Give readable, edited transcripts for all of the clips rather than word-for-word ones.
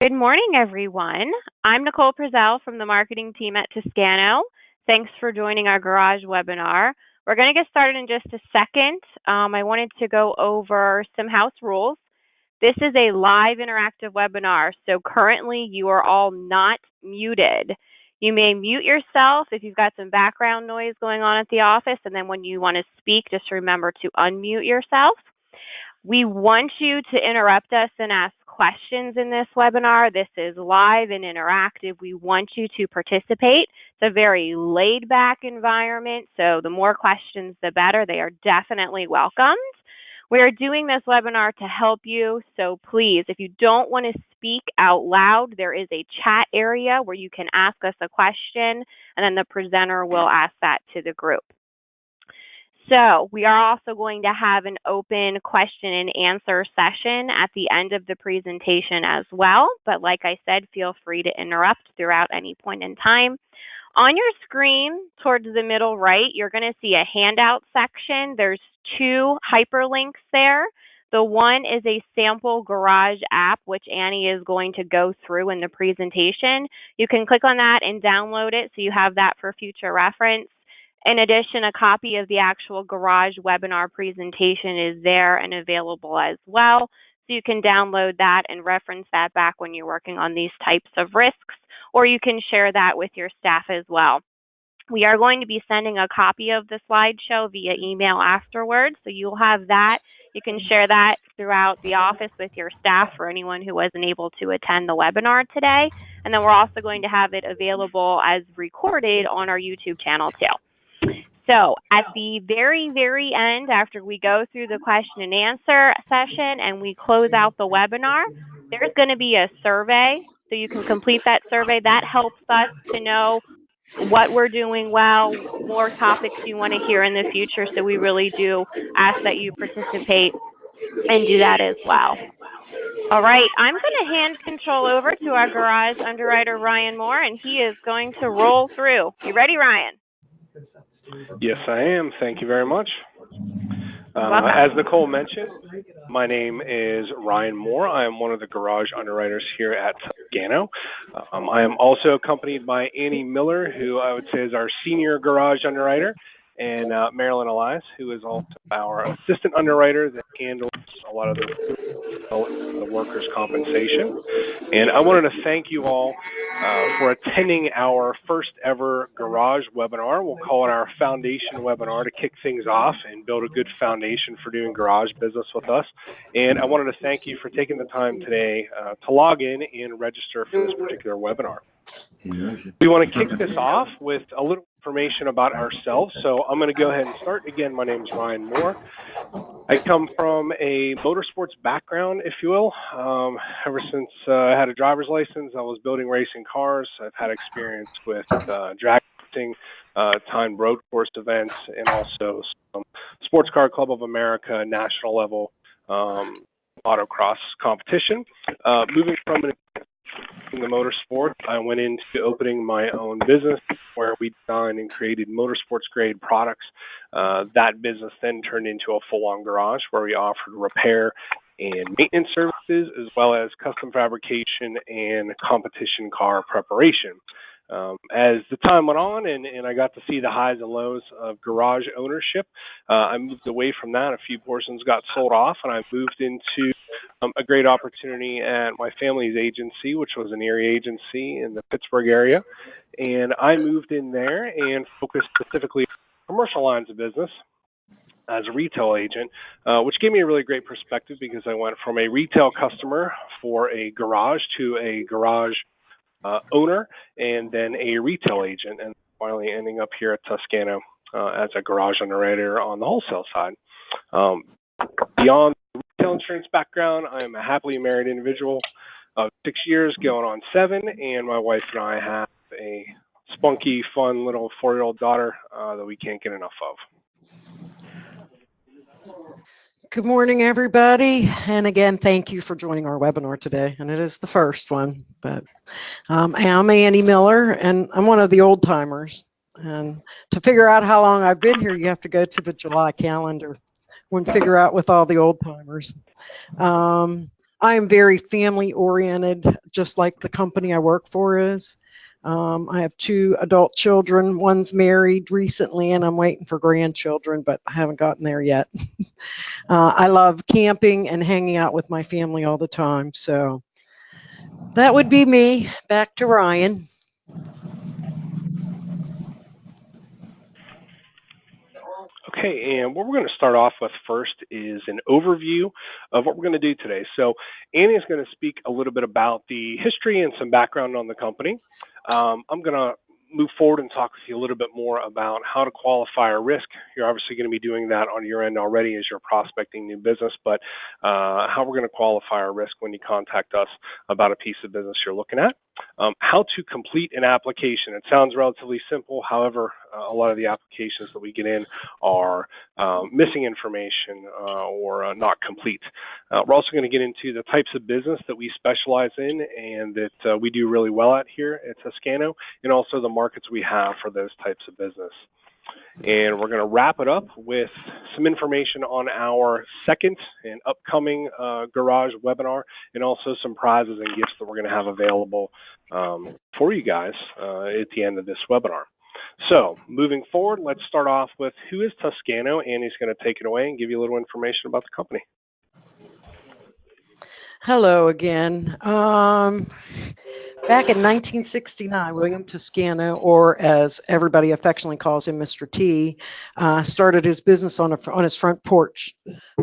Good morning, everyone. I'm Nicole Prezell from the marketing team at Toscano. Thanks for joining our garage webinar. We're going to get started in just a second. I wanted to go over some house rules. This is a live interactive webinar, so currently you are all not muted. You may mute yourself if you've got some background noise going on at the office, and then when you want to speak, just remember to unmute yourself. We want you to interrupt us and ask questions in this webinar. This is live and interactive. We want you to participate. It's a very laid-back environment, so the more questions, the better. They are definitely welcomed. We are doing this webinar to help you, so please, if you don't want to speak out loud, there is a chat area where you can ask us a question, and then the presenter will ask that to the group. So we are also going to have an open question and answer session at the end of the presentation as well. But like I said, feel free to interrupt throughout any point in time. On your screen, towards the middle right, you're going to see a handout section. There's two hyperlinks there. The one is a sample garage app, which Annie is going to go through in the presentation. You can click on that and download it so you have that for future reference. In addition, a copy of the actual garage webinar presentation is there and available as well. So you can download that and reference that back when you're working on these types of risks, or you can share that with your staff as well. We are going to be sending a copy of the slideshow via email afterwards, so you'll have that. You can share that throughout the office with your staff for anyone who wasn't able to attend the webinar today. And then we're also going to have it available as recorded on our YouTube channel too. So at the very, very end, after we go through the question and answer session and we close out the webinar, there's going to be a survey. So you can complete that survey. That helps us to know what we're doing well, more topics you want to hear in the future. So we really do ask that you participate and do that as well. All right, I'm going to hand control over to our garage underwriter, Ryan Moore, and he is going to roll through. You ready, Ryan? Yes, I am. Thank you very much. As Nicole mentioned, my name is Ryan Moore. I am one of the garage underwriters here at Toscano. I am also accompanied by Annie Miller, who I would say is our senior garage underwriter, and Marilyn Elias, who is also our assistant underwriter that handles a lot of the workers' compensation. And I wanted to thank you all for attending our first ever garage webinar. We'll call it our foundation webinar to kick things off and build a good foundation for doing garage business with us. And I wanted to thank you for taking the time today to log in and register for this particular webinar. We want to kick this off with a little information about ourselves. So I'm going to go ahead and start. Again, my name is Ryan Moore. I come from a motorsports background, if you will. Ever since I had a driver's license, I was building racing cars. I've had experience with drag racing, timed road course events, and also some Sports Car Club of America national level autocross competition. Moving from the motorsport, I went into opening my own business where we designed and created motorsports grade products. That business then turned into a full-on garage where we offered repair and maintenance services as well as custom fabrication and competition car preparation. As the time went on and I got to see the highs and lows of garage ownership, I moved away from that. A few portions got sold off, and I moved into a great opportunity at my family's agency, which was an Erie agency in the Pittsburgh area. And I moved in there and focused specifically on commercial lines of business as a retail agent, which gave me a really great perspective because I went from a retail customer for a garage to a garage owner and then a retail agent, and finally ending up here at Toscano as a garage underwriter on the wholesale side. Beyond the retail insurance background, I am a happily married individual of 6 years going on 7, and my wife and I have a spunky, fun little 4-year-old daughter that we can't get enough of. Good morning, everybody. And again, thank you for joining our webinar today. And it is the first one, but I'm Annie Miller, and I'm one of the old timers. And to figure out how long I've been here, you have to go to the July calendar and figure out with all the old timers. I am very family oriented, just like the company I work for is. I have 2 adult children. One's married recently, and I'm waiting for grandchildren, but I haven't gotten there yet. I love camping and hanging out with my family all the time. So that would be me. Back to Ryan. Okay, and what we're going to start off with first is an overview of what we're going to do today. So Annie is going to speak a little bit about the history and some background on the company. I'm going to move forward and talk with you a little bit more about how to qualify a risk. You're obviously going to be doing that on your end already as you're prospecting new business, but how we're going to qualify a risk when you contact us about a piece of business you're looking at. How to complete an application. It sounds relatively simple. However, a lot of the applications that we get in are missing information or not complete. We're also going to get into the types of business that we specialize in and that we do really well at here at Toscano, and also the markets we have for those types of business. And we're going to wrap it up with some information on our second and upcoming garage webinar, and also some prizes and gifts that we're going to have available for you guys at the end of this webinar. So moving forward, let's start off with who is Toscano. Annie's going to take it away and give you a little information about the company. Hello again. Back in 1969, William Toscano, or as everybody affectionately calls him, Mr. T, started his business on his front porch.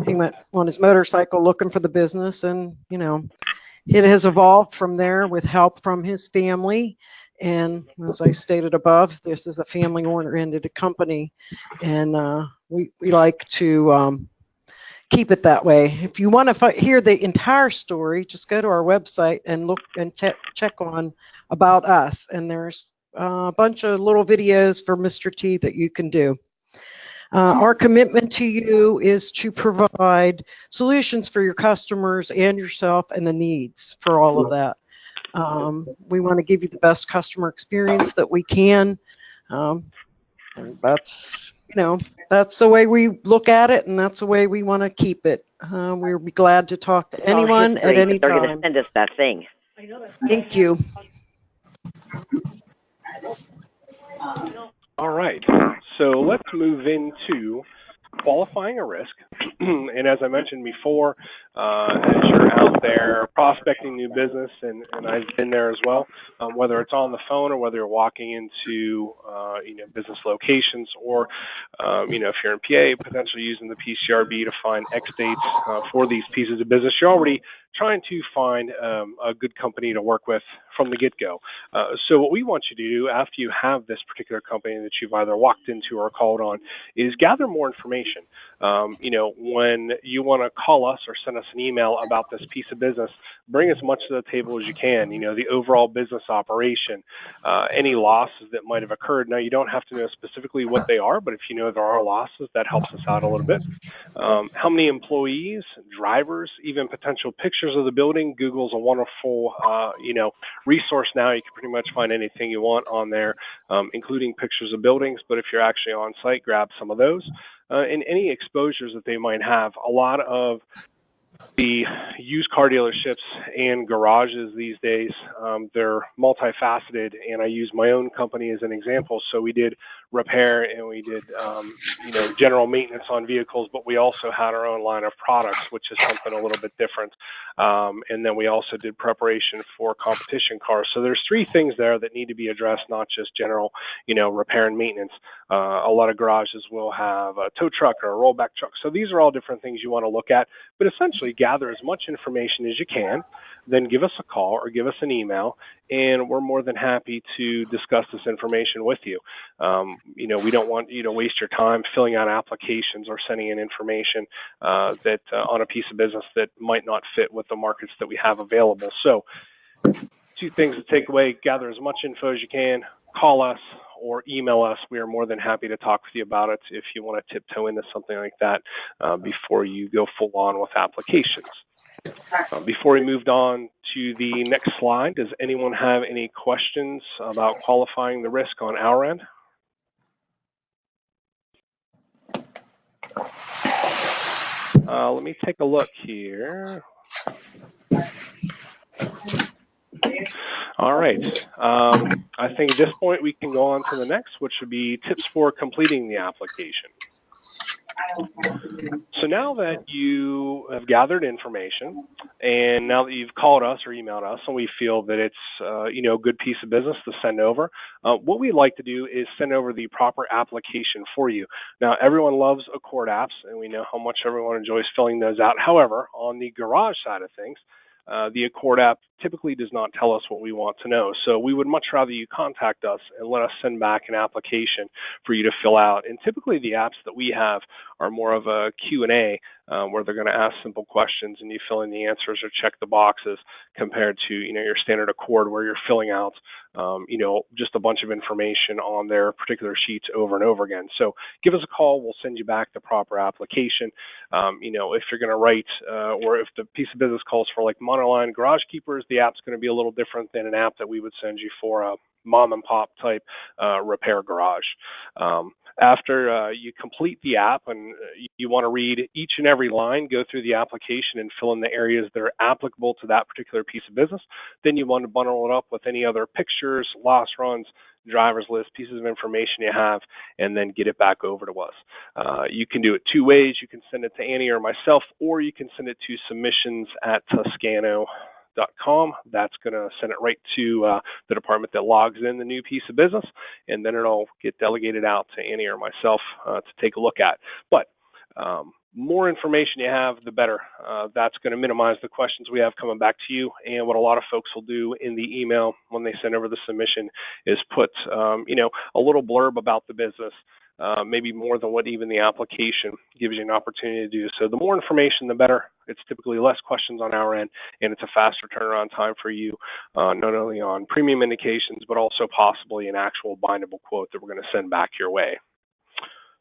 He went on his motorcycle looking for the business, and it has evolved from there with help from his family. And as I stated above, this is a family-oriented company, and we like to keep it that way. If you want to hear the entire story, just go to our website and look and check on About Us. And there's a bunch of little videos for Mr. T that you can do. Our commitment to you is to provide solutions for your customers and yourself and the needs for all of that. We want to give you the best customer experience that we can. And that's the way we look at it, and that's the way we want to keep it. We'll be glad to talk to anyone at any time. They're going to send us that thing. Thank you. All right, so let's move into qualifying a risk. And as I mentioned before, as you're out there prospecting new business, and I've been there as well, whether it's on the phone or whether you're walking into business locations, or if you're in PA, potentially using the PCRB to find X dates for these pieces of business, you're already trying to find a good company to work with from the get-go. So what we want you to do after you have this particular company that you've either walked into or called on is gather more information. When you want to call us or send us an email about this piece of business, bring as much to the table as you can. The overall business operation, any losses that might have occurred. Now, you don't have to know specifically what they are, but if you know there are losses, that helps us out a little bit. How many employees, drivers, even potential pictures of the building. Google's a wonderful, resource now. You can pretty much find anything you want on there, including pictures of buildings. But if you're actually on site, grab some of those. And any exposures that they might have. A lot of the used car dealerships and garages these days, they're multifaceted, and I use my own company as an example. So we did repair and we did, general maintenance on vehicles, but we also had our own line of products, which is something a little bit different. And then we also did preparation for competition cars. So there's 3 things there that need to be addressed, not just general, repair and maintenance. A lot of garages will have a tow truck or a rollback truck. So these are all different things you want to look at, but essentially gather as much information as you can, then give us a call or give us an email, and we're more than happy to discuss this information with you. We don't want you to waste your time filling out applications or sending in information that on a piece of business that might not fit with the markets that we have available. So 2 things to take away: gather as much info as you can, call us or email us. We are more than happy to talk with you about it if you want to tiptoe into something like that before you go full on with applications. Before we moved on to the next slide, does anyone have any questions about qualifying the risk on our end? Let me take a look here. All right. I think at this point we can go on to the next, which would be tips for completing the application. So now that you have gathered information, and now that you've called us or emailed us, and we feel that it's a good piece of business to send over, what we like to do is send over the proper application for you. Now, everyone loves Accord apps, and we know how much everyone enjoys filling those out. However, on the Garage side of things, the Accord app typically does not tell us what we want to know. So we would much rather you contact us and let us send back an application for you to fill out. And typically the apps that we have are more of a Q&A where they're going to ask simple questions and you fill in the answers or check the boxes, compared to your standard Accord where you're filling out just a bunch of information on their particular sheets over and over again. So give us a call. We'll send you back the proper application. If you're going to write or if the piece of business calls for like monoline garage keepers, the app's going to be a little different than an app that we would send you for a mom and pop type repair garage. After you complete the app and you want to read each and every line, go through the application and fill in the areas that are applicable to that particular piece of business. Then you want to bundle it up with any other pictures, loss runs, driver's list, pieces of information you have, and then get it back over to us. You can do it two ways. You can send it to Annie or myself, or you can send it to submissions@toscano.com. That's going to send it right to the department that logs in the new piece of business, and then it'll get delegated out to Annie or myself to take a look at. But more information you have, the better. That's going to minimize the questions we have coming back to you. And what a lot of folks will do in the email when they send over the submission is put, a little blurb about the business. Maybe more than what even the application gives you an opportunity to do. So the more information, the better. It's typically less questions on our end, and it's a faster turnaround time for you, not only on premium indications, but also possibly an actual bindable quote that we're going to send back your way.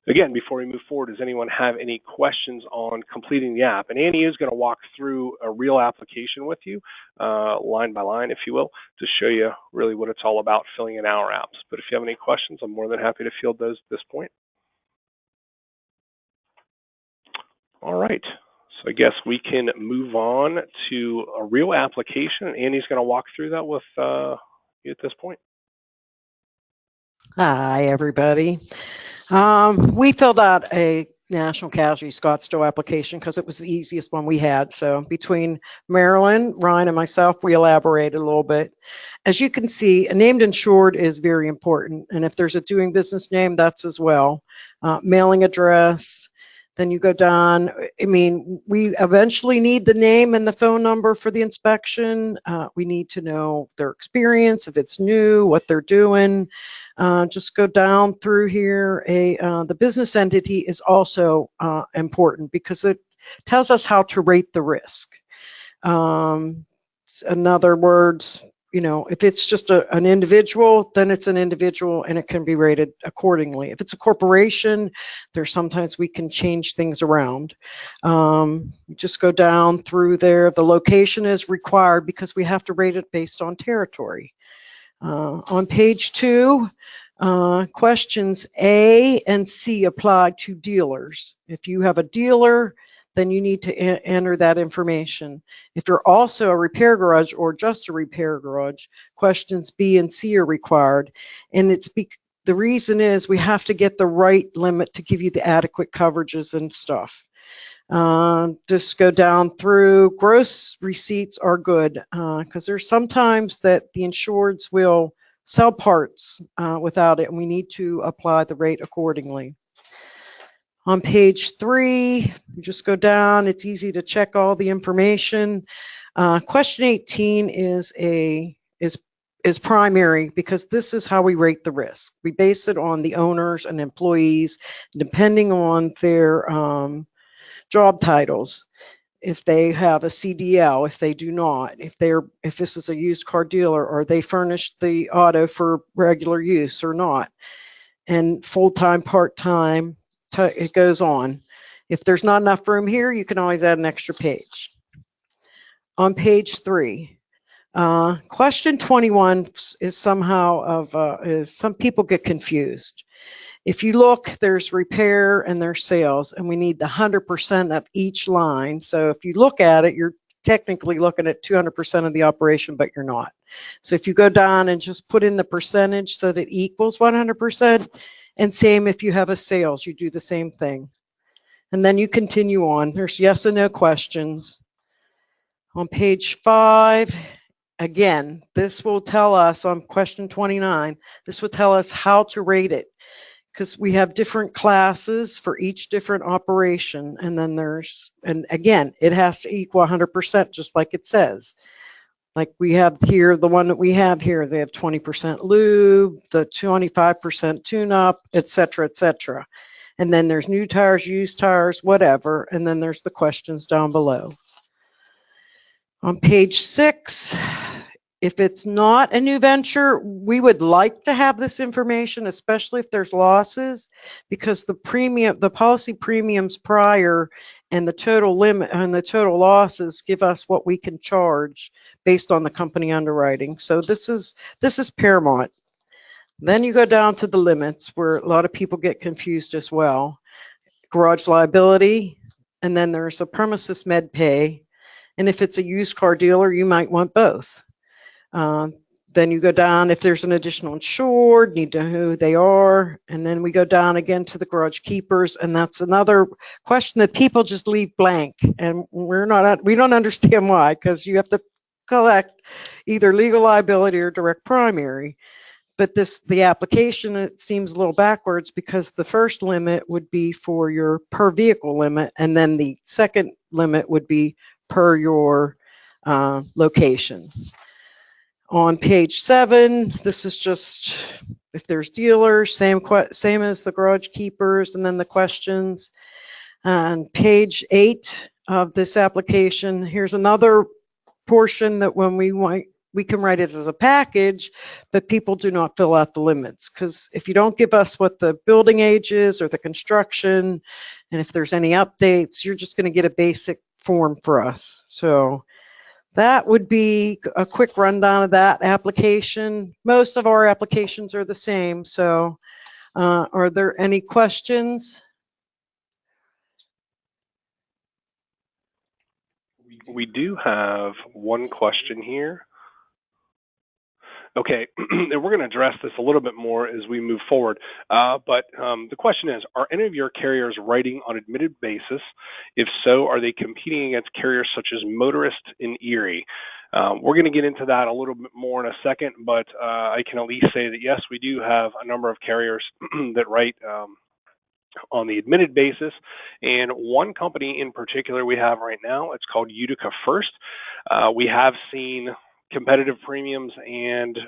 Again, before we move forward, does anyone have any questions on completing the app? And Annie is going to walk through a real application with you, line by line, if you will, to show you really what it's all about filling in our apps. But if you have any questions, I'm more than happy to field those at this point. All right. So I guess we can move on to a real application. Annie's going to walk through that with you at this point. Hi, everybody. We filled out a National Casualty Scottsdale application because it was the easiest one we had. So between Marilyn, Ryan, and myself, we elaborated a little bit. As you can see, a named insured is very important. And if there's a doing business name, that's as well. Mailing address. Then you go down. I mean, we eventually need the name and the phone number for the inspection. We need to know their experience, if it's new, what they're doing. Just go down through here. The business entity is also important because it tells us how to rate the risk. In other words, if it's just an individual, then it's an individual and it can be rated accordingly. If it's a corporation, there's sometimes we can change things around. Just go down through there. The location is required because we have to rate it based on territory. On page 2, questions A and C apply to dealers. If you have a dealer, then you need to enter that information. If you're also a repair garage or just a repair garage, questions B and C are required. And the reason is we have to get the right limit to give you the adequate coverages and stuff. Just go down through. Gross receipts are good because there's sometimes that the insureds will sell parts without it, and we need to apply the rate accordingly. On page 3, you just go down. It's easy to check all the information. Question 18 is primary because this is how we rate the risk. We base it on the owners and employees, depending on their job titles. If they have a CDL, if they do not, if this is a used car dealer, or they furnished the auto for regular use or not, and full-time, part-time, it goes on. If there's not enough room here, you can always add an extra page. On page 3, question 21 is somehow some people get confused. If you look, there's repair and there's sales, and we need the 100% of each line. So if you look at it, you're technically looking at 200% of the operation, but you're not. So if you go down and just put in the percentage so that it equals 100%, and same if you have a sales, you do the same thing. And then you continue on. There's yes and no questions. On page 5, again, this will tell us on question 29, this will tell us how to rate it, because we have different classes for each different operation. And then and again, it has to equal 100%, just like it says. Like we have here, the one that we have here, they have 20% lube, the 25% tune-up, et cetera, et cetera. And then there's new tires, used tires, whatever. And then there's the questions down below. On page 6, if it's not a new venture, we would like to have this information, especially if there's losses, because the policy premiums prior and the total limit and the total losses give us what we can charge based on the company underwriting. So this is paramount. Then you go down to the limits, where a lot of people get confused as well. Garage liability, and then there's a premises med pay. And if it's a used car dealer, you might want both. Then you go down, if there's an additional insured, need to know who they are. And then we go down again to the garage keepers. And that's another question that people just leave blank. And we don't understand why, because you have to collect either legal liability or direct primary. But the application, it seems a little backwards, because the first limit would be for your per vehicle limit. And then the second limit would be per your location. On page 7, this is just if there's dealers, same as the garage keepers, and then the questions. On page 8 of this application, here's another portion that when we can write it as a package, but people do not fill out the limits, because if you don't give us what the building age is or the construction, and if there's any updates, you're just going to get a basic form for us. So that would be a quick rundown of that application. Most of our applications are the same. So are there any questions? We do have one question here. Okay, and we're going to address this a little bit more as we move forward. But the question is, are any of your carriers writing on admitted basis? If so, are they competing against carriers such as Motorist and Erie? We're going to get into that a little bit more in a second, but I can at least say that yes, we do have a number of carriers that write on the admitted basis. And one company in particular we have right now, it's called Utica First. We have seen competitive premiums and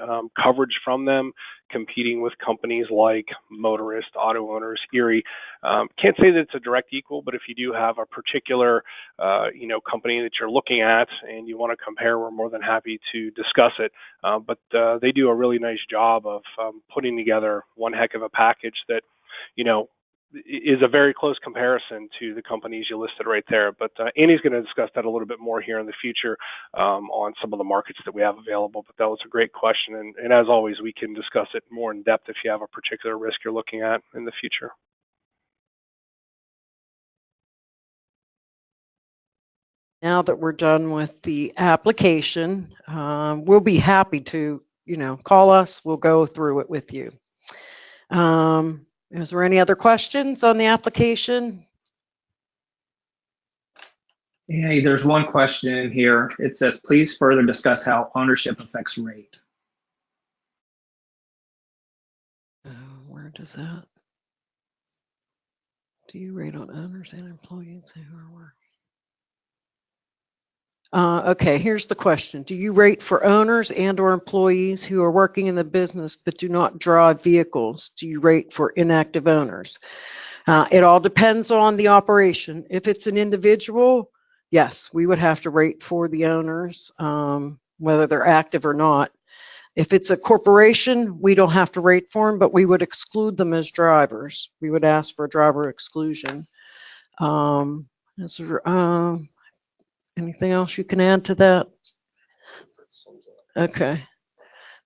coverage from them competing with companies like Motorist, Auto Owners, Erie. Can't say that it's a direct equal, but if you do have a particular company that you're looking at and you want to compare, we're more than happy to discuss it. But they do a really nice job of putting together one heck of a package that is a very close comparison to the companies you listed right there. But Annie's going to discuss that a little bit more here in the future on some of the markets that we have available. But that was a great question. And as always, we can discuss it more in depth if you have a particular risk you're looking at in the future. Now that we're done with the application, we'll be happy to, call us. We'll go through it with you. Is there any other questions on the application? Hey, there's one question here. It says, please further discuss how ownership affects rate. Where does that? Do you rate on owners and employees who are working? Okay, here's the question. Do you rate for owners and or employees who are working in the business but do not drive vehicles? Do you rate for inactive owners? It all depends on the operation. If it's an individual, yes, we would have to rate for the owners, whether they're active or not. If it's a corporation, we don't have to rate for them, but we would exclude them as drivers. We would ask for a driver exclusion. Anything else you can add to that? Okay.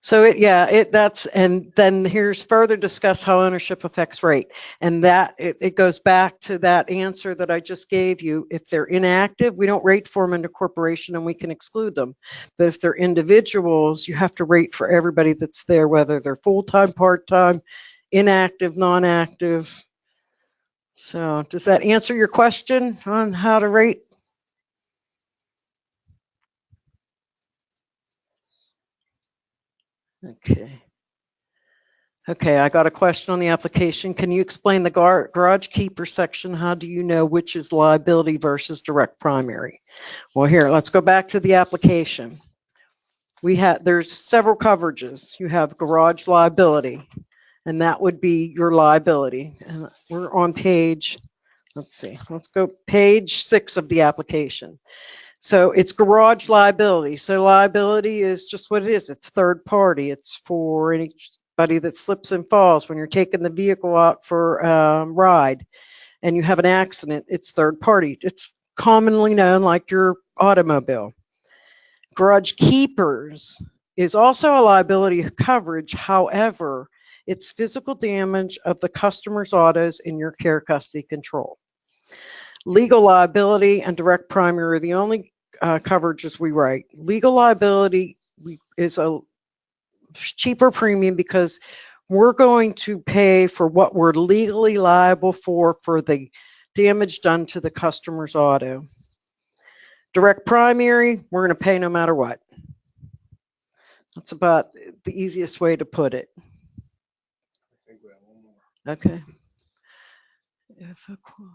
So and then here's further discuss how ownership affects rate. And that it goes back to that answer that I just gave you. If they're inactive, we don't rate for them into corporation and we can exclude them. But if they're individuals, you have to rate for everybody that's there, whether they're full-time, part-time, inactive, non-active. So does that answer your question on how to rate? Okay. Okay, I got a question on the application. Can you explain the garage keeper section? How do you know which is liability versus direct primary? Well, here, let's go back to the application. There's several coverages. You have garage liability, and that would be your liability. And we're on page, let's go page 6 of the application. So it's garage liability. So liability is just what it is. It's third party. It's for anybody that slips and falls when you're taking the vehicle out for ride and you have an accident. It's third party. It's commonly known like your automobile. Garage keepers is also a liability coverage. However, it's physical damage of the customer's autos in your care, custody, control. Legal liability and direct primary are the only coverages we write. Legal liability is a cheaper premium because we're going to pay for what we're legally liable for the damage done to the customer's auto. Direct primary, we're going to pay no matter what. That's about the easiest way to put it. I think we have one more. Okay. If a quote.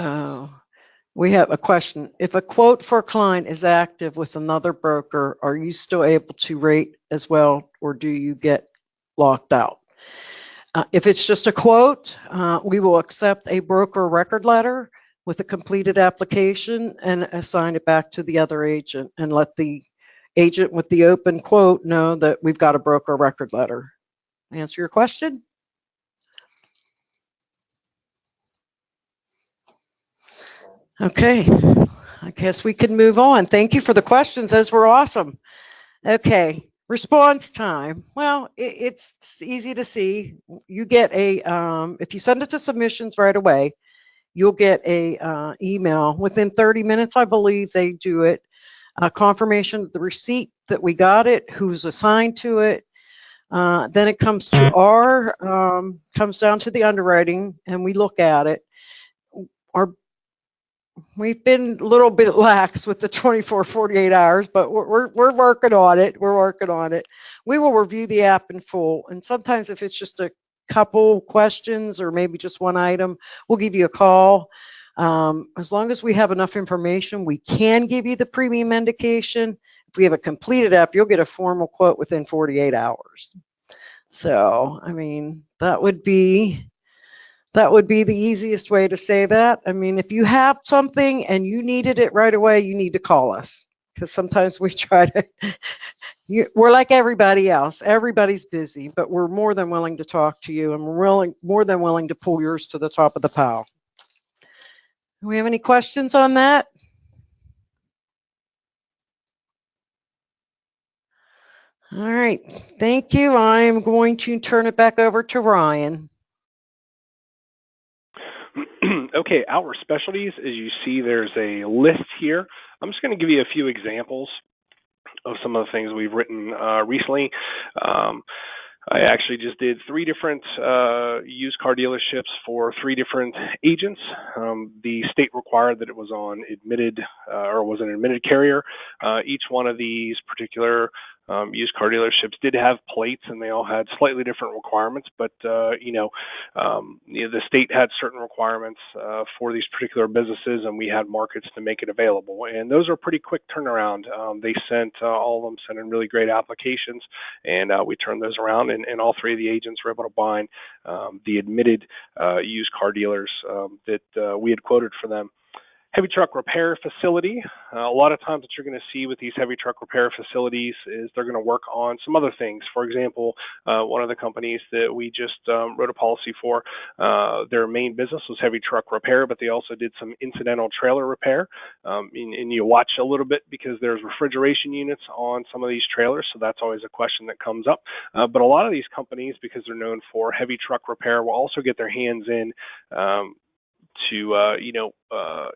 Oh, we have a question. If a quote for a client is active with another broker, are you still able to rate as well, or do you get locked out? If it's just a quote, we will accept a broker record letter with a completed application and assign it back to the other agent and let the agent with the open quote know that we've got a broker record letter. Answer your question? Okay, I guess we can move on. Thank you for the questions. Those were awesome. Okay, response time. Well, it's easy to see. You get if you send it to submissions right away, you'll get a email within 30 minutes, I believe they do it. A confirmation of the receipt that we got it, who's assigned to it. Then it comes to comes down to the underwriting and we look at it. We've been a little bit lax with the 24, 48 hours, but we're working on it. We're working on it. We will review the app in full. And sometimes if it's just a couple questions or maybe just one item, we'll give you a call. As long as we have enough information, we can give you the premium indication. If we have a completed app, you'll get a formal quote within 48 hours. So, I mean, that would be the easiest way to say that. I mean, if you have something and you needed it right away, you need to call us because sometimes we try to, we're like everybody else. Everybody's busy, but we're more than willing to talk to you and we're more than willing to pull yours to the top of the pile. Do we have any questions on that? All right, thank you. I'm going to turn it back over to Ryan. Okay, our specialties, as you see, there's a list here. I'm just going to give you a few examples of some of the things we've written recently. I actually just did 3 different used car dealerships for 3 different agents. The state required that it was on admitted or was an admitted carrier. Each one of these particular used car dealerships did have plates, and they all had slightly different requirements. But the state had certain requirements for these particular businesses, and we had markets to make it available. And those are pretty quick turnaround. They sent all of them sent in really great applications, and we turned those around. And all 3 of the agents were able to bind the admitted used car dealers that we had quoted for them. Heavy truck repair facility. A lot of times what you're going to see with these heavy truck repair facilities is they're going to work on some other things. For example, one of the companies that we just wrote a policy for, their main business was heavy truck repair, but they also did some incidental trailer repair. And you watch a little bit because there's refrigeration units on some of these trailers, so that's always a question that comes up. But a lot of these companies, because they're known for heavy truck repair, will also get their hands in to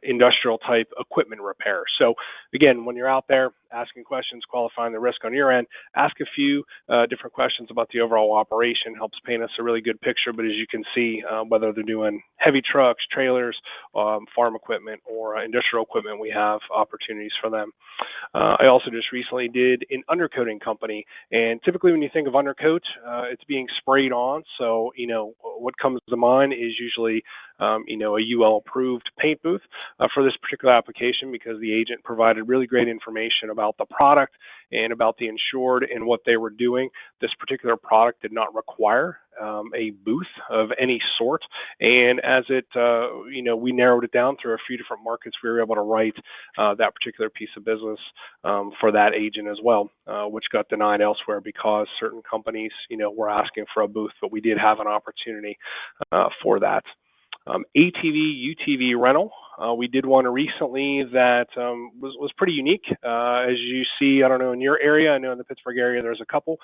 industrial type equipment repair. So again, when you're out there asking questions, qualifying the risk on your end, ask a few different questions about the overall operation. Helps paint us a really good picture. But as you can see, whether they're doing heavy trucks, trailers, farm equipment, or industrial equipment, we have opportunities for them. I also just recently did an undercoating company, and typically when you think of undercoat, it's being sprayed on. So what comes to mind is usually a UL approved paint booth for this particular application, because the agent provided really great information about the product and about the insured and what they were doing. This particular product did not require a booth of any sort, and as it we narrowed it down through a few different markets, we were able to write that particular piece of business for that agent as well, which got denied elsewhere because certain companies were asking for a booth, but we did have an opportunity for that. ATV, UTV rental. We did one recently that was pretty unique. As you see, I don't know in your area, I know in the Pittsburgh area there's a couple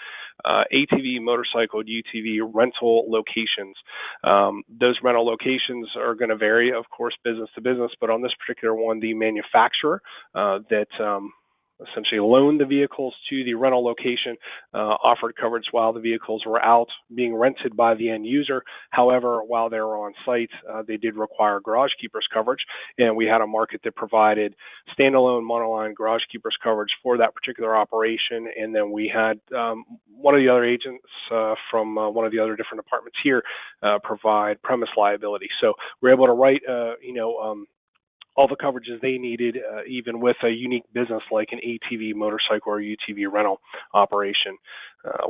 ATV, motorcycle, UTV rental locations. Those rental locations are going to vary, of course, business to business, but on this particular one, the manufacturer that essentially loaned the vehicles to the rental location, offered coverage while the vehicles were out being rented by the end user. However, while they were on site, they did require garage keepers coverage, and we had a market that provided standalone monoline garage keepers coverage for that particular operation. And then we had one of the other agents from one of the other different departments here provide premise liability. So we're able to write, all the coverages they needed, even with a unique business like an ATV, motorcycle, or UTV rental operation.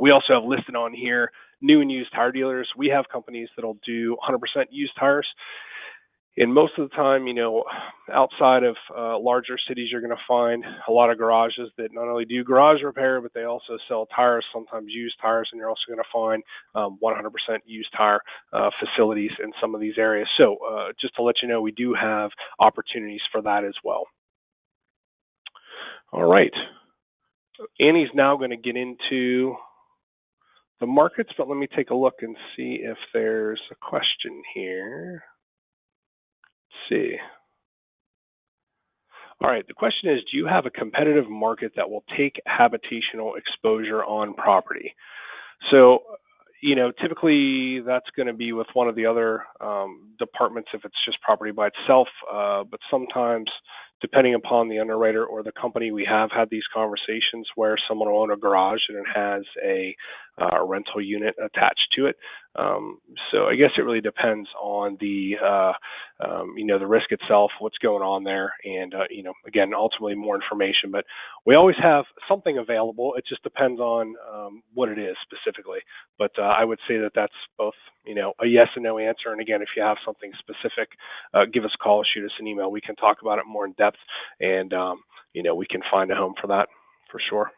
We also have listed on here new and used tire dealers. We have companies that'll do 100% used tires. And most of the time, outside of larger cities, you're going to find a lot of garages that not only do garage repair, but they also sell tires, sometimes used tires, and you're also going to find 100% used tire facilities in some of these areas. So just to let you know, we do have opportunities for that as well. All right. Annie's now going to get into the markets, but let me take a look and see if there's a question here. See. All right, the question is, do you have a competitive market that will take habitational exposure on property? So, typically that's going to be with one of the other departments if it's just property by itself, but sometimes depending upon the underwriter or the company, we have had these conversations where someone will own a garage and it has a rental unit attached to it. So I guess it really depends on the the risk itself, what's going on there, and again, ultimately more information. But we always have something available. It just depends on what it is specifically. But I would say that that's both a yes and no answer. And again, if you have something specific, give us a call, shoot us an email. We can talk about it more in depth, and we can find a home for that for sure.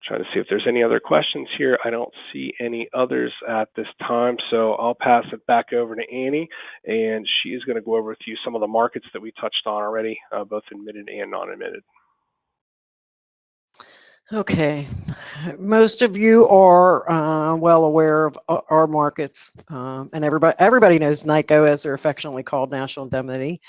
Trying to see if there's any other questions here. I don't see any others at this time, so I'll pass it back over to Annie, and she is going to go over with you some of the markets that we touched on already, both admitted and non-admitted. Okay, most of you are well aware of our markets, and everybody knows NICO, as they're affectionately called, National Indemnity.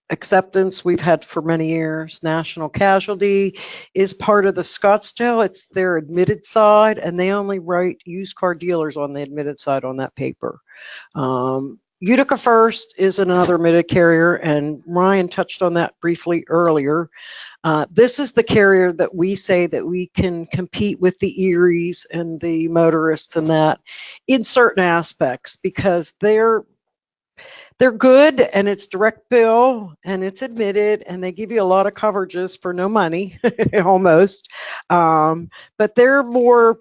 Acceptance we've had for many years. National Casualty is part of the Scottsdale. It's their admitted side, and they only write used car dealers on the admitted side on that paper. Utica First is another admitted carrier, and Ryan touched on that briefly earlier. This is the carrier that we say that we can compete with the Eries and the motorists and that in certain aspects, because they're good, and it's direct bill, and it's admitted, and they give you a lot of coverages for no money, almost. But they're more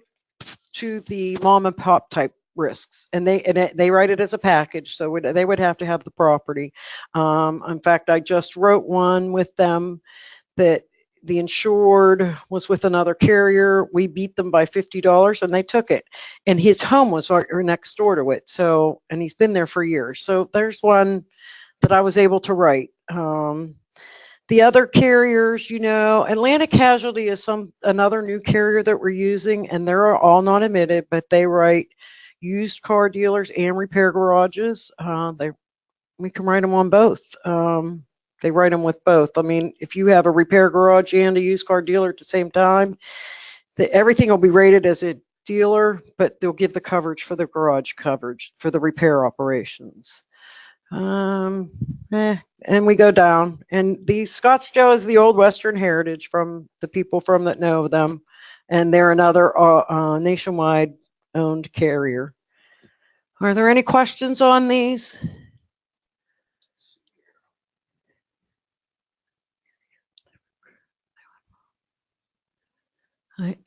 to the mom and pop type risks, and they write it as a package, so they would have to have the property. In fact, I just wrote one with them that the insured was with another carrier. We beat them by $50 and they took it. And his home was right next door to it. So, and he's been there for years. So there's one that I was able to write. The other carriers, Atlantic Casualty is another new carrier that we're using, and they're all non-admitted, but they write used car dealers and repair garages. We can write them on both. They write them with both. I mean, if you have a repair garage and a used car dealer at the same time, everything will be rated as a dealer, but they'll give the coverage for the garage coverage for the repair operations. And we go down. And the Scottsdale is the old Western Heritage from the people from that know them. And they're another nationwide owned carrier. Are there any questions on these?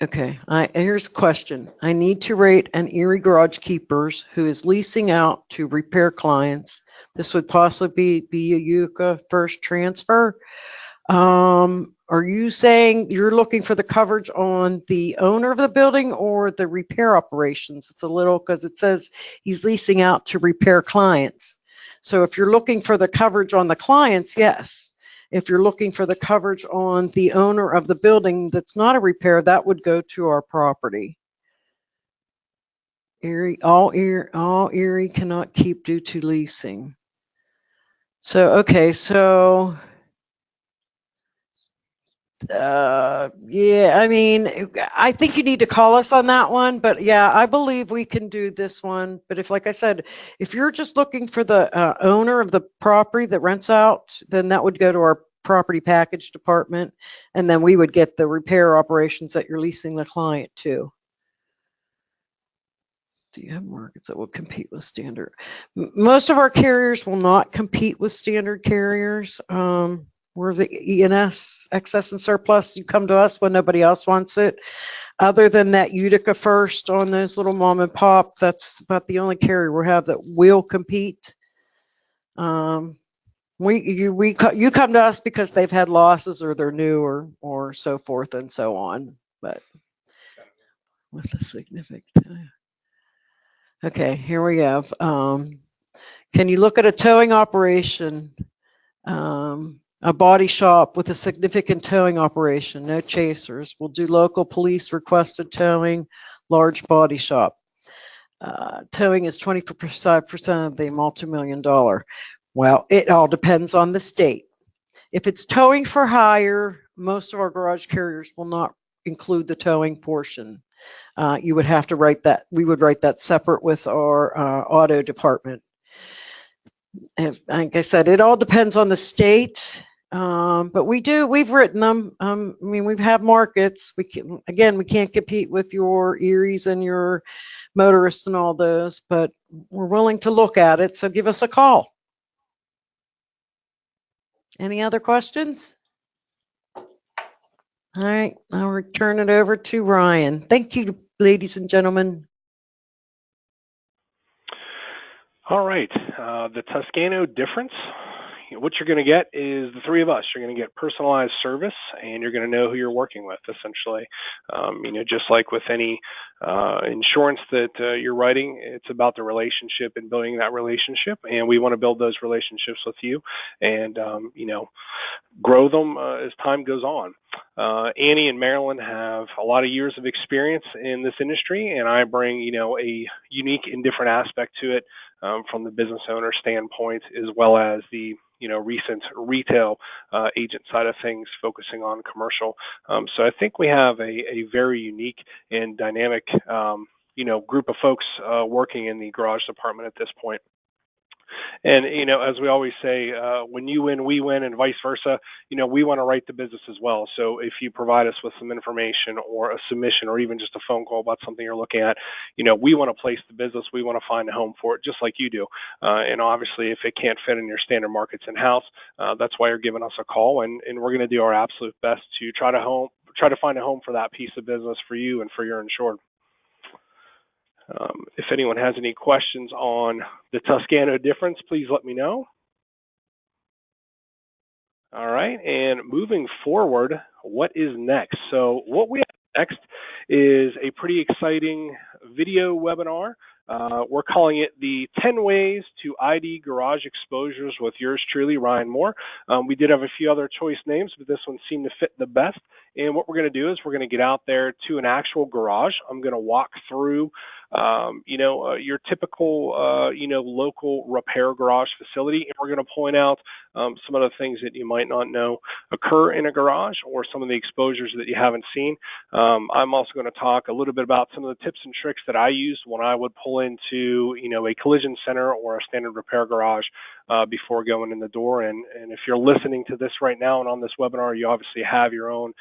Here's a question. I need to rate an Erie Garage Keepers who is leasing out to repair clients. This would possibly be a UCA first transfer. Are you saying you're looking for the coverage on the owner of the building or the repair operations? It's a little, because it says he's leasing out to repair clients. So if you're looking for the coverage on the clients, yes. If you're looking for the coverage on the owner of the building that's not a repair, that would go to our property. All Erie cannot keep due to leasing. So, okay, so yeah, I mean, I think you need to call us on that one, but yeah, I believe we can do this one. But if, like I said, if you're just looking for the owner of the property that rents out, then that would go to our property package department, and then we would get the repair operations that you're leasing the client to. Do you have markets that will compete with standard? Most of our carriers will not compete with standard carriers. We're the E&S, excess and surplus. You come to us when nobody else wants it. Other than that, Utica First on those little mom and pop, that's about the only carrier we have that will compete. You come to us because they've had losses or they're new or so forth and so on. But with a significant. Okay, here we have. Can you look at a towing operation? A body shop with a significant towing operation, no chasers. We'll do local police requested towing, large body shop. Towing is 25% of the multi-million-dollar. Well, it all depends on the state. If it's towing for hire, most of our garage carriers will not include the towing portion. You would have to write that. We would write that separate with our auto department. And like I said, it all depends on the state, but we've written them. I mean, we have markets. We can't compete with your Eries and your motorists and all those, but we're willing to look at it. So give us a call. Any other questions? All right, I'll return it over to Ryan. Thank you, ladies and gentlemen. All right, the Toscano difference, what you're going to get is the three of us. You're going to get personalized service, and you're going to know who you're working with, essentially. Just like with any insurance that you're writing, it's about the relationship and building that relationship, and we want to build those relationships with you and, grow them as time goes on. Annie and Marilyn have a lot of years of experience in this industry, and I bring, a unique and different aspect to it from the business owner standpoint, as well as the recent retail agent side of things, focusing on commercial. So I think we have a very unique and dynamic, group of folks working in the garage department at this point. And, as we always say, when you win, we win, and vice versa. We want to write the business as well. So if you provide us with some information or a submission or even just a phone call about something you're looking at, we want to place the business. We want to find a home for it, just like you do. And obviously, if it can't fit in your standard markets in-house, that's why you're giving us a call. And we're going to do our absolute best to try to find a home for that piece of business for you and for your insured. If anyone has any questions on the Toscano difference, please let me know. All right, and moving forward, what is next? So what we have next is a pretty exciting video webinar. We're calling it the 10 Ways to ID Garage Exposures with yours truly, Ryan Moore. We did have a few other choice names, but this one seemed to fit the best. And what we're going to do is we're going to get out there to an actual garage. I'm going to walk through your typical, local repair garage facility, and we're going to point out some of the things that you might not know occur in a garage or some of the exposures that you haven't seen. I'm also going to talk a little bit about some of the tips and tricks that I used when I would pull into, a collision center or a standard repair garage before going in the door. And if you're listening to this right now and on this webinar, you obviously have your own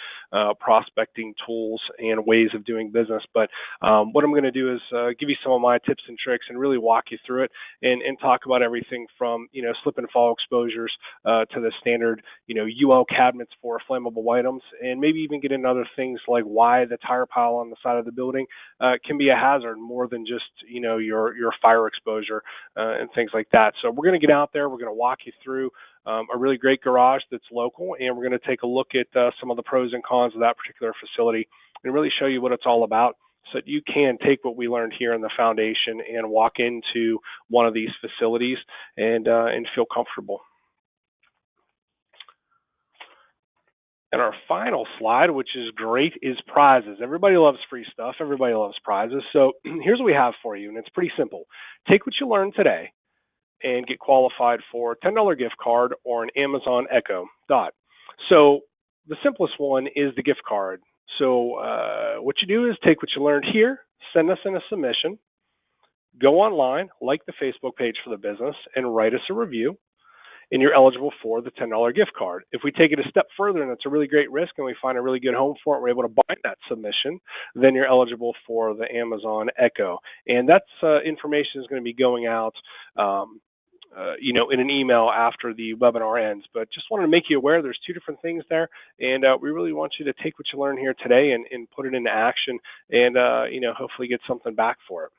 prospecting tools and ways of doing business. But what I'm going to do is give you some of my tips and tricks and really walk you through it and talk about everything from, slip and fall exposures to the standard, UL cabinets for flammable items, and maybe even get into other things like why the tire pile on the side of the building can be a hazard more than just, your fire exposure and things like that. So we're going to get out there. We're going to walk you through a really great garage that's local, and we're going to take a look at some of the pros and cons of that particular facility and really show you what it's all about, so that you can take what we learned here in the foundation and walk into one of these facilities and feel comfortable. And our final slide, which is great, is prizes. Everybody loves free stuff. Everybody loves prizes. So here's what we have for you, and it's pretty simple. Take what you learned today and get qualified for a $10 gift card or an Amazon Echo Dot. So the simplest one is the gift card. So what you do is take what you learned here, send us in a submission, go online, like the Facebook page for the business, and write us a review, and you're eligible for the $10 gift card. If we take it a step further and it's a really great risk and we find a really good home for it, we're able to bind that submission, then you're eligible for the Amazon Echo. And that's information is going to be going out in an email after the webinar ends. But just wanted to make you aware there's two different things there, and we really want you to take what you learned here today and put it into action and, hopefully get something back for it.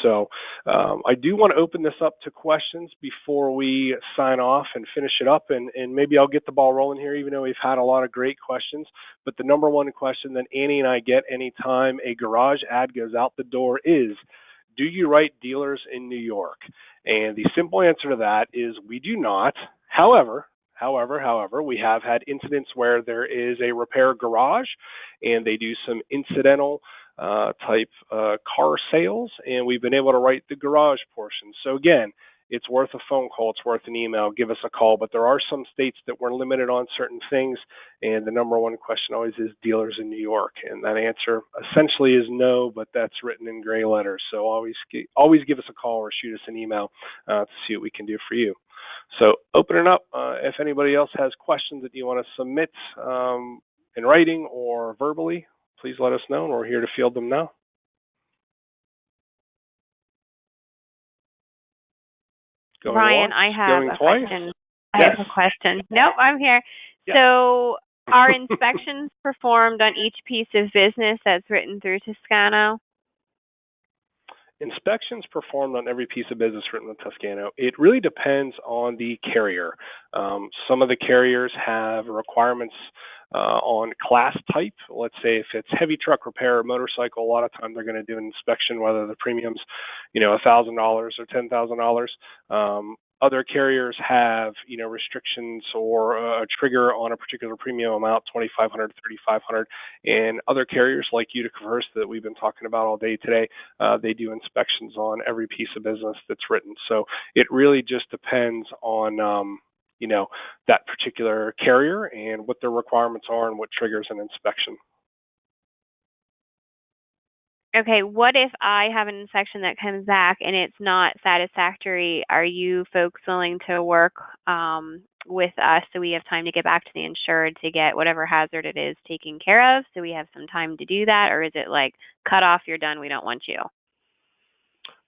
So I do want to open this up to questions before we sign off and finish it up, and maybe I'll get the ball rolling here, even though we've had a lot of great questions. But the number one question that Annie and I get anytime a garage ad goes out the door is, do you write dealers in New York? And the simple answer to that is we do not. However, we have had incidents where there is a repair garage and they do some incidental type car sales, and we've been able to write the garage portion. So again, it's worth a phone call, it's worth an email, give us a call. But there are some states that we're limited on certain things, and the number one question always is dealers in New York, and that answer essentially is no, but that's written in gray letters. So always give us a call or shoot us an email to see what we can do for you. So opening up, if anybody else has questions that you want to submit in writing or verbally, please let us know, and we're here to field them now. Going Ryan, once, I have going a twice. question. Yes. I have a question. Nope, I'm here. Yeah. So are inspections performed on each piece of business that's written through Toscano? Inspections performed on every piece of business written with Toscano. It really depends on the carrier. Some of the carriers have requirements on class type. Let's say if it's heavy truck repair or motorcycle, a lot of times they're going to do an inspection, whether the premium's, $1,000 or $10,000. Other carriers have, restrictions or a trigger on a particular premium amount, $2,500, $3,500, and other carriers like Utica First that we've been talking about all day today, they do inspections on every piece of business that's written. So it really just depends on, that particular carrier and what their requirements are and what triggers an inspection. Okay, what if I have an inspection that comes back and it's not satisfactory? Are you folks willing to work with us so we have time to get back to the insured to get whatever hazard it is taken care of, so we have some time to do that? Or is it like, cut off, you're done, we don't want you?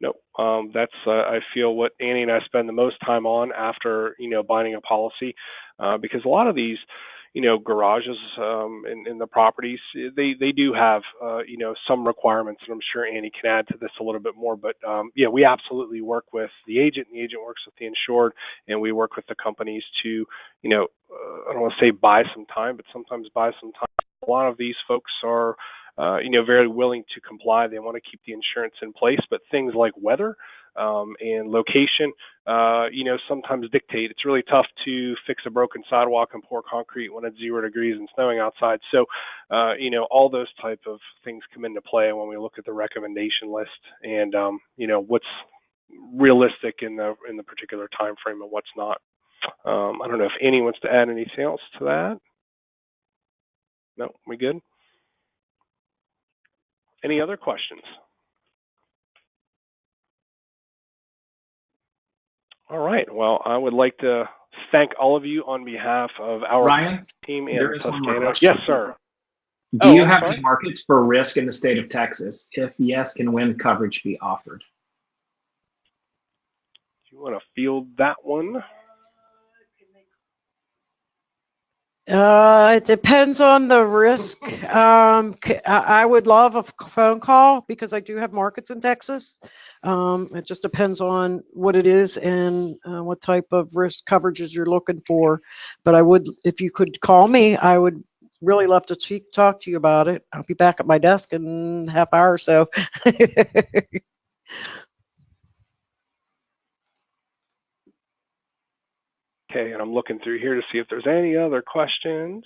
Nope. That's, I feel, what Annie and I spend the most time on after, binding a policy, because a lot of these, garages in the properties, they do have some requirements, and I'm sure Annie can add to this a little bit more. But yeah, we absolutely work with the agent, and the agent works with the insured, and we work with the companies to I don't want to say buy some time, but sometimes buy some time. A lot of these folks are very willing to comply. They want to keep the insurance in place, but things like weather and location, sometimes dictate. It's really tough to fix a broken sidewalk and pour concrete when it's 0 degrees and snowing outside. So, all those type of things come into play when we look at the recommendation list, and what's realistic in the particular time frame and what's not. I don't know if Annie wants to add anything else to that. No, we good? Any other questions? All right. Well, I would like to thank all of you on behalf of our Ryan, team and there is one more Toscano. question. Yes, sir. Do you I'm have sorry? any markets for risk in the state of Texas? If yes, can when coverage be offered? Do you want to field that one? It depends on the risk. I would love a phone call because I do have markets in Texas. It just depends on what it is and what type of risk coverages you're looking for. But if you could call me, I would really love to talk to you about it. I'll be back at my desk in a half hour or so. Okay, and I'm looking through here to see if there's any other questions.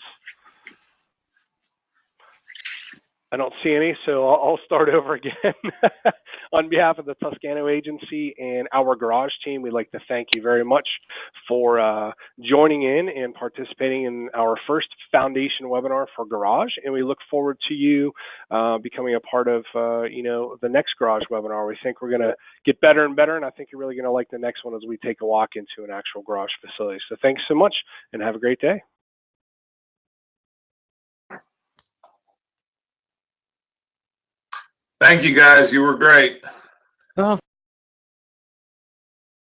I don't see any, so I'll start over again. On behalf of the Toscano Agency and our garage team, we'd like to thank you very much for joining in and participating in our first foundation webinar for garage. And we look forward to you becoming a part of the next garage webinar. We think we're going to get better and better, and I think you're really going to like the next one as we take a walk into an actual garage facility. So thanks so much, and have a great day. Thank you, guys. You were great. Well,